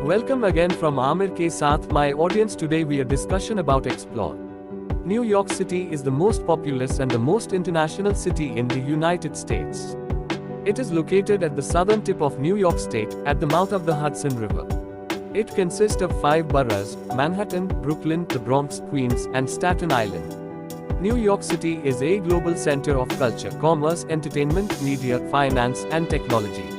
Welcome again from Amir Ke Saath, my audience. Today we are discussion about explore. New York City is the most populous and the most international city in the United States. It is located at the southern tip of New York State, at the mouth of the Hudson River. It consists of 5 boroughs: Manhattan, Brooklyn, the Bronx, Queens, and Staten Island. New York City is a global center of culture, commerce, entertainment, media, finance, and technology.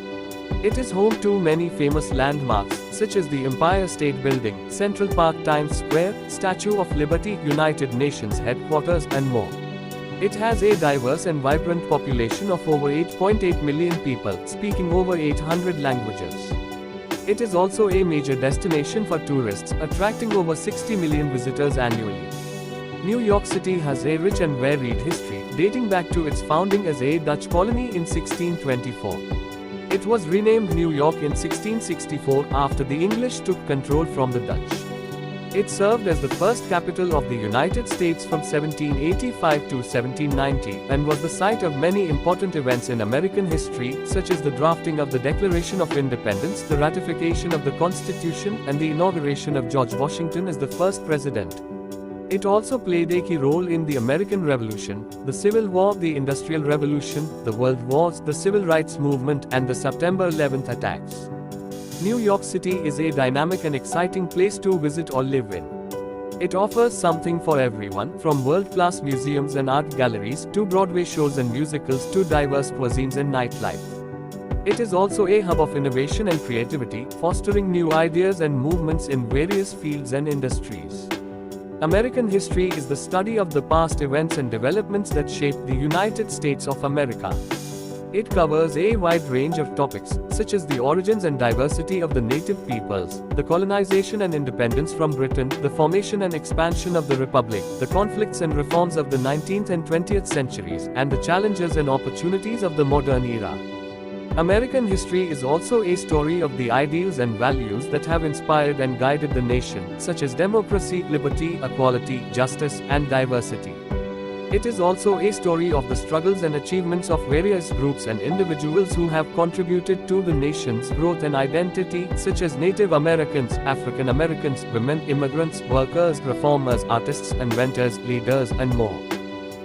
It is home to many famous landmarks, such as the Empire State Building, Central Park, Times Square, Statue of Liberty, United Nations headquarters, and more. It has a diverse and vibrant population of over 8.8 million people, speaking over 800 languages. It is also a major destination for tourists, attracting over 60 million visitors annually. New York City has a rich and varied history, dating back to its founding as a Dutch colony in 1624. It was renamed New York in 1664 after the English took control from the Dutch. It served as the first capital of the United States from 1785 to 1790, and was the site of many important events in American history, such as the drafting of the Declaration of Independence, the ratification of the Constitution, and the inauguration of George Washington as the first president. It also played a key role in the American Revolution, the Civil War, the Industrial Revolution, the World Wars, the Civil Rights Movement, and the September 11th attacks. New York City is a dynamic and exciting place to visit or live in. It offers something for everyone, from world-class museums and art galleries, to Broadway shows and musicals, to diverse cuisines and nightlife. It is also a hub of innovation and creativity, fostering new ideas and movements in various fields and industries. American history is the study of the past events and developments that shaped the United States of America. It covers a wide range of topics, such as the origins and diversity of the native peoples, the colonization and independence from Britain, the formation and expansion of the Republic, the conflicts and reforms of the 19th and 20th centuries, and the challenges and opportunities of the modern era. American history is also a story of the ideals and values that have inspired and guided the nation, such as democracy, liberty, equality, justice, and diversity. It is also a story of the struggles and achievements of various groups and individuals who have contributed to the nation's growth and identity, such as Native Americans, African Americans, women, immigrants, workers, reformers, artists, inventors, leaders, and more.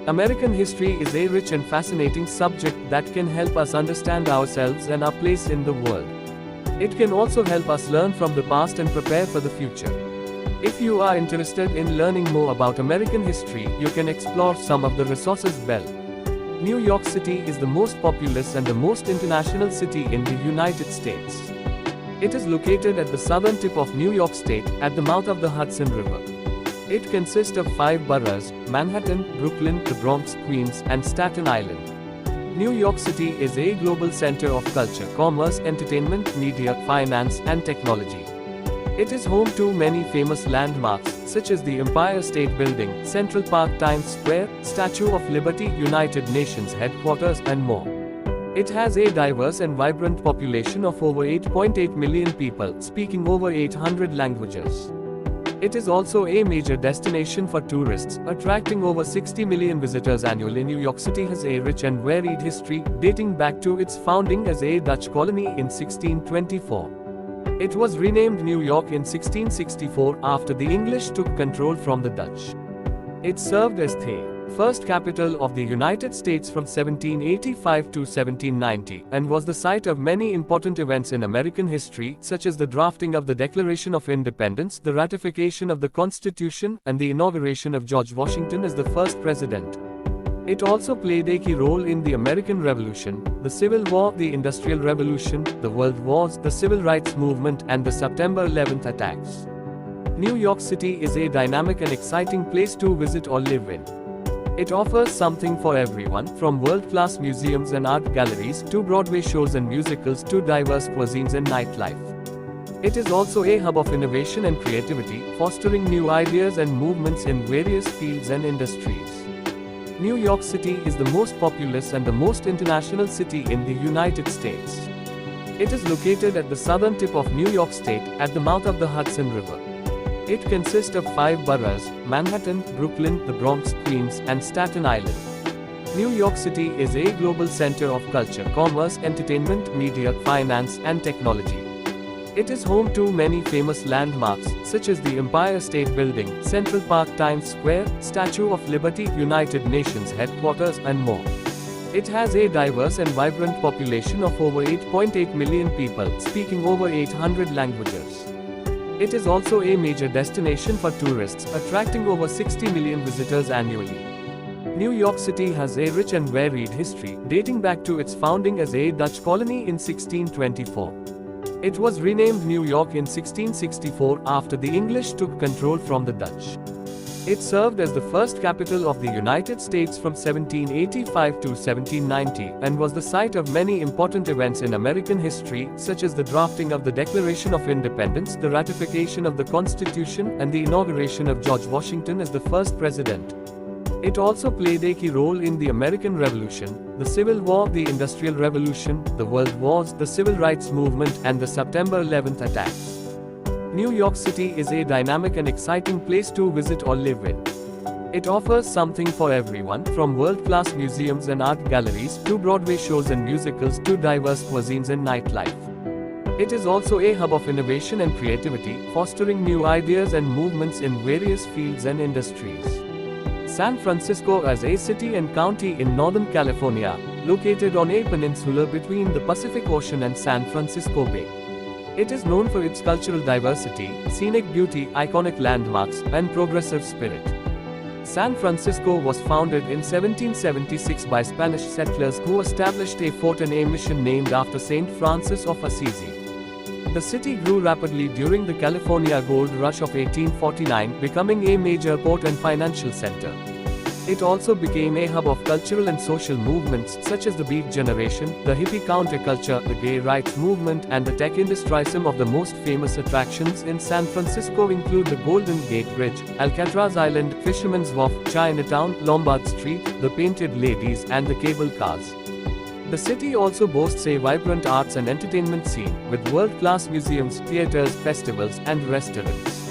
American history is a rich and fascinating subject that can help us understand ourselves and our place in the world. It can also help us learn from the past and prepare for the future. If you are interested in learning more about American history, you can explore some of the resources below. New York City is the most populous and the most international city in the United States. It is located at the southern tip of New York State, at the mouth of the Hudson River. It consists of 5 boroughs: Manhattan, Brooklyn, the Bronx, Queens, and Staten Island. New York City is a global center of culture, commerce, entertainment, media, finance, and technology. It is home to many famous landmarks, such as the Empire State Building, Central Park, Times Square, Statue of Liberty, United Nations headquarters, and more. It has a diverse and vibrant population of over 8.8 million people, speaking over 800 languages. It is also a major destination for tourists, attracting over 60 million visitors annually. New York City has a rich and varied history, dating back to its founding as a Dutch colony in 1624. It was renamed New York in 1664 after the English took control from the Dutch. It served as the first capital of the United States from 1785 to 1790, and was the site of many important events in American history, such as the drafting of the Declaration of Independence, the ratification of the Constitution, and the inauguration of George Washington as the first president. It also played a key role in the American Revolution, the Civil War, the Industrial Revolution, the World Wars, the Civil Rights Movement, and the September 11th attacks. New York City is a dynamic and exciting place to visit or live in. It offers something for everyone, from world-class museums and art galleries, to Broadway shows and musicals, to diverse cuisines and nightlife. It is also a hub of innovation and creativity, fostering new ideas and movements in various fields and industries. New York City is the most populous and the most international city in the United States. It is located at the southern tip of New York State, at the mouth of the Hudson River. It consists of 5 boroughs: Manhattan, Brooklyn, the Bronx, Queens, and Staten Island. New York City is a global center of culture, commerce, entertainment, media, finance, and technology. It is home to many famous landmarks, such as the Empire State Building, Central Park, Times Square, Statue of Liberty, United Nations headquarters, and more. It has a diverse and vibrant population of over 8.8 million people, speaking over 800 languages. It is also a major destination for tourists, attracting over 60 million visitors annually. New York City has a rich and varied history, dating back to its founding as a Dutch colony in 1624. It was renamed New York in 1664 after the English took control from the Dutch. It served as the first capital of the United States from 1785 to 1790 and was the site of many important events in American history, such as the drafting of the Declaration of Independence, the ratification of the Constitution, and the inauguration of George Washington as the first president. It also played a key role in the American Revolution, the Civil War, the Industrial Revolution, the World Wars, the Civil Rights Movement, and the September 11th attacks. New York City is a dynamic and exciting place to visit or live in. It offers something for everyone, from world-class museums and art galleries to Broadway shows and musicals to diverse cuisines and nightlife. It is also a hub of innovation and creativity, fostering new ideas and movements in various fields and industries. San Francisco is a city and county in Northern California, located on a peninsula between the Pacific Ocean and San Francisco Bay. It is known for its cultural diversity, scenic beauty, iconic landmarks, and progressive spirit. San Francisco was founded in 1776 by Spanish settlers who established a fort and a mission named after Saint Francis of Assisi. The city grew rapidly during the California Gold Rush of 1849, becoming a major port and financial center. It also became a hub of cultural and social movements such as the Beat Generation, the hippie counterculture, the gay rights movement, and the tech industry. Some of the most famous attractions in San Francisco include the Golden Gate Bridge, Alcatraz Island, Fisherman's Wharf, Chinatown, Lombard Street, the Painted Ladies, and the cable cars. The city also boasts a vibrant arts and entertainment scene, with world-class museums, theaters, festivals, and restaurants.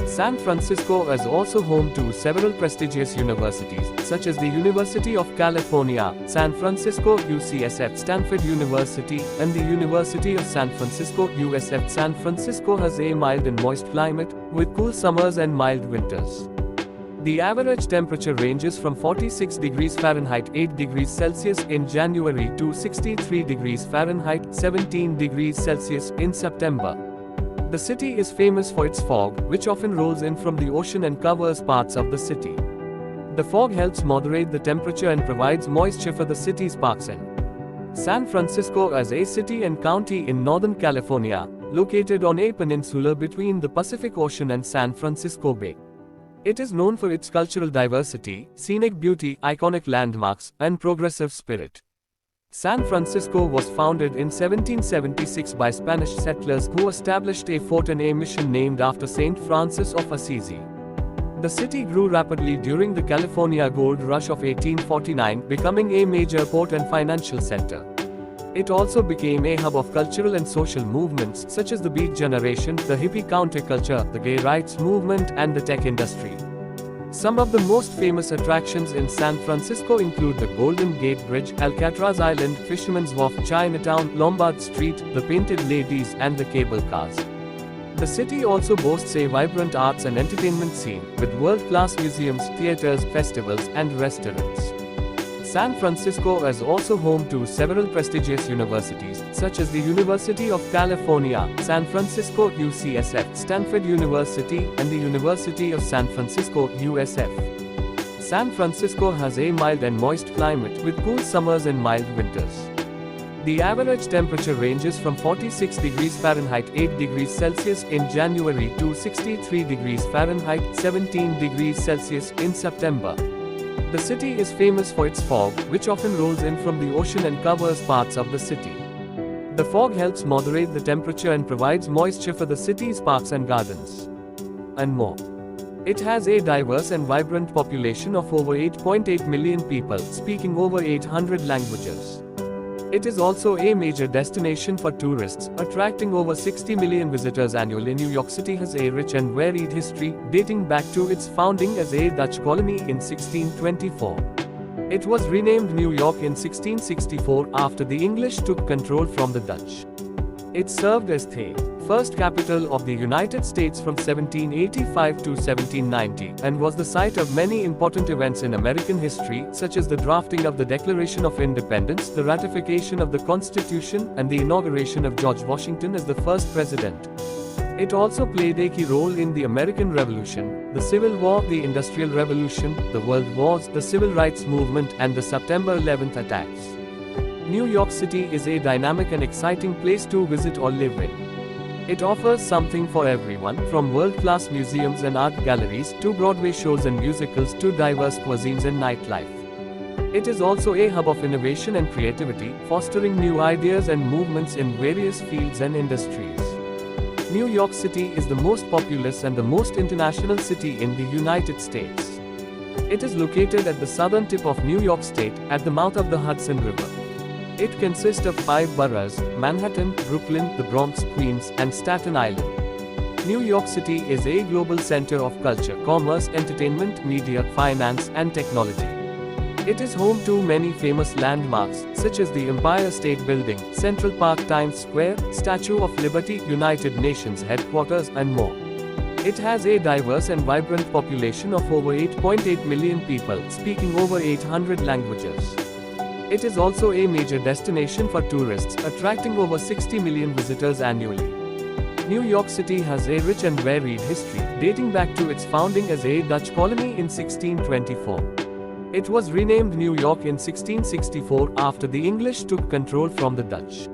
San Francisco is also home to several prestigious universities, such as the University of California, San Francisco, UCSF, Stanford University, and the University of San Francisco, USF. San Francisco has a mild and moist climate, with cool summers and mild winters. The average temperature ranges from 46 degrees Fahrenheit 8 degrees Celsius in January to 63 degrees Fahrenheit 17 degrees Celsius in September. The city is famous for its fog, which often rolls in from the ocean and covers parts of the city. The fog helps moderate the temperature and provides moisture for the city's parks. San Francisco is a city and county in Northern California, located on a peninsula between the Pacific Ocean and San Francisco Bay. It is known for its cultural diversity, scenic beauty, iconic landmarks, and progressive spirit. San Francisco was founded in 1776 by Spanish settlers who established a fort and a mission named after Saint Francis of Assisi. The city grew rapidly during the California Gold Rush of 1849, becoming a major port and financial center. It also became a hub of cultural and social movements such as the Beat Generation, the hippie counterculture, the gay rights movement, and the tech industry. Some of the most famous attractions in San Francisco include the Golden Gate Bridge, Alcatraz Island, Fisherman's Wharf, Chinatown, Lombard Street, the Painted Ladies, and the cable cars. The city also boasts a vibrant arts and entertainment scene, with world-class museums, theaters, festivals, and restaurants. San Francisco is also home to several prestigious universities, such as the University of California, San Francisco, UCSF, Stanford University, and the University of San Francisco, USF. San Francisco has a mild and moist climate with cool summers and mild winters. The average temperature ranges from 46 degrees Fahrenheit 8 degrees Celsius in January to 63 degrees Fahrenheit 17 degrees Celsius in September. The city is famous for its fog, which often rolls in from the ocean and covers parts of the city. The fog helps moderate the temperature and provides moisture for the city's parks and gardens. And more. It has a diverse and vibrant population of over 8.8 million people, speaking over 800 languages. It is also a major destination for tourists, attracting over 60 million visitors annually. New York City has a rich and varied history, dating back to its founding as a Dutch colony in 1624. It was renamed New York in 1664 after the English took control from the Dutch. It served as the first capital of the United States from 1785 to 1790, and was the site of many important events in American history, such as the drafting of the Declaration of Independence, the ratification of the Constitution, and the inauguration of George Washington as the first president. It also played a key role in the American Revolution, the Civil War, the Industrial Revolution, the World Wars, the Civil Rights Movement, and the September 11th attacks. New York City is a dynamic and exciting place to visit or live in. It offers something for everyone, from world-class museums and art galleries to Broadway shows and musicals to diverse cuisines and nightlife. It is also a hub of innovation and creativity, fostering new ideas and movements in various fields and industries. New York City is the most populous and the most international city in the United States. It is located at the southern tip of New York State, at the mouth of the Hudson River. It consists of 5 boroughs: Manhattan, Brooklyn, the Bronx, Queens, and Staten Island. New York City is a global center of culture, commerce, entertainment, media, finance, and technology. It is home to many famous landmarks, such as the Empire State Building, Central Park, Times Square, Statue of Liberty, United Nations headquarters, and more. It has a diverse and vibrant population of over 8.8 million people, speaking over 800 languages. It is also a major destination for tourists, attracting over 60 million visitors annually. New York City has a rich and varied history, dating back to its founding as a Dutch colony in 1624. It was renamed New York in 1664 after the English took control from the Dutch.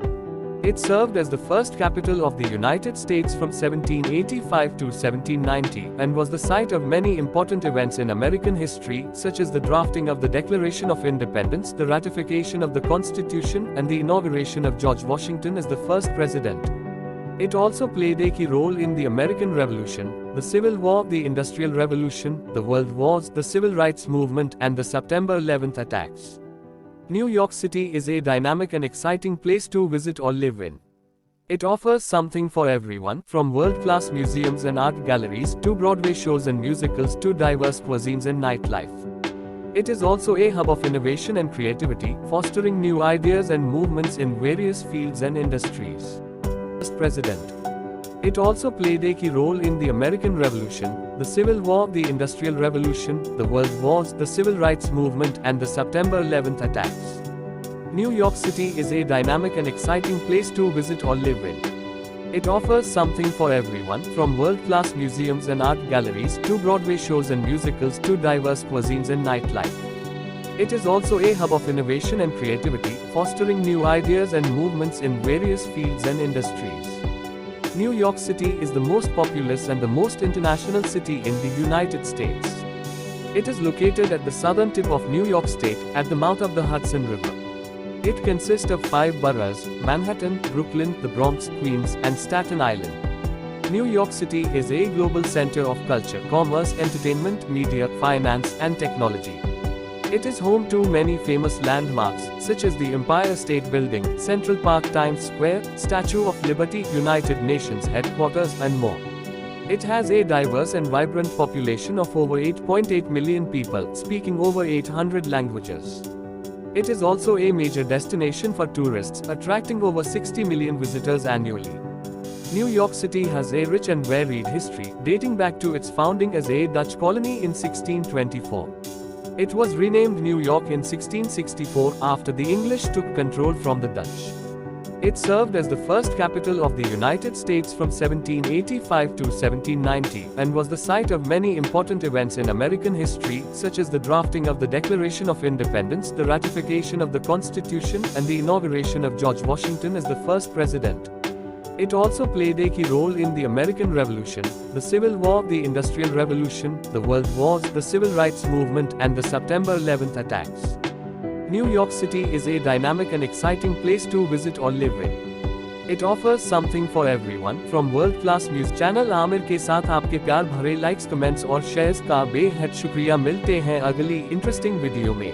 It served as the first capital of the United States from 1785 to 1790, and was the site of many important events in American history, such as the drafting of the Declaration of Independence, the ratification of the Constitution, and the inauguration of George Washington as the first president. It also played a key role in the American Revolution, the Civil War, the Industrial Revolution, the World Wars, the Civil Rights Movement, and the September 11th attacks. New York City is a dynamic and exciting place to visit or live in. It offers something for everyone, from world-class museums and art galleries to Broadway shows and musicals to diverse cuisines and nightlife. It is also a hub of innovation and creativity, fostering new ideas and movements in various fields and industries. President. It also played a key role in the American Revolution, the Civil War, the Industrial Revolution, the World Wars, the Civil Rights Movement, and the September 11th attacks. New York City is a dynamic and exciting place to visit or live in. It offers something for everyone, from world-class museums and art galleries to Broadway shows and musicals to diverse cuisines and nightlife. It is also a hub of innovation and creativity, fostering new ideas and movements in various fields and industries. New York City is the most populous and the most international city in the United States. It is located at the southern tip of New York State, at the mouth of the Hudson River. It consists of 5 boroughs: Manhattan, Brooklyn, the Bronx, Queens, and Staten Island. New York City is a global center of culture, commerce, entertainment, media, finance, and technology. It is home to many famous landmarks, such as the Empire State Building, Central Park, Times Square, Statue of Liberty, United Nations headquarters, and more. It has a diverse and vibrant population of over 8.8 million people, speaking over 800 languages. It is also a major destination for tourists, attracting over 60 million visitors annually. New York City has a rich and varied history, dating back to its founding as a Dutch colony in 1624. It was renamed New York in 1664 after the English took control from the Dutch. It served as the first capital of the United States from 1785 to 1790, and was the site of many important events in American history, such as the drafting of the Declaration of Independence, the ratification of the Constitution, and the inauguration of George Washington as the first president. It also played a key role in the American Revolution, the Civil War, the Industrial Revolution, the World Wars, the Civil Rights Movement, and the September 11th attacks. New York City is a dynamic and exciting place to visit or live in. It offers something for everyone, from world-class music. Channel Aamir के साथ आपके प्यार भरे likes, comments और shares का बेहद शुक्रिया। मिलते हैं अगली इंटरेस्टिंग वीडियो में।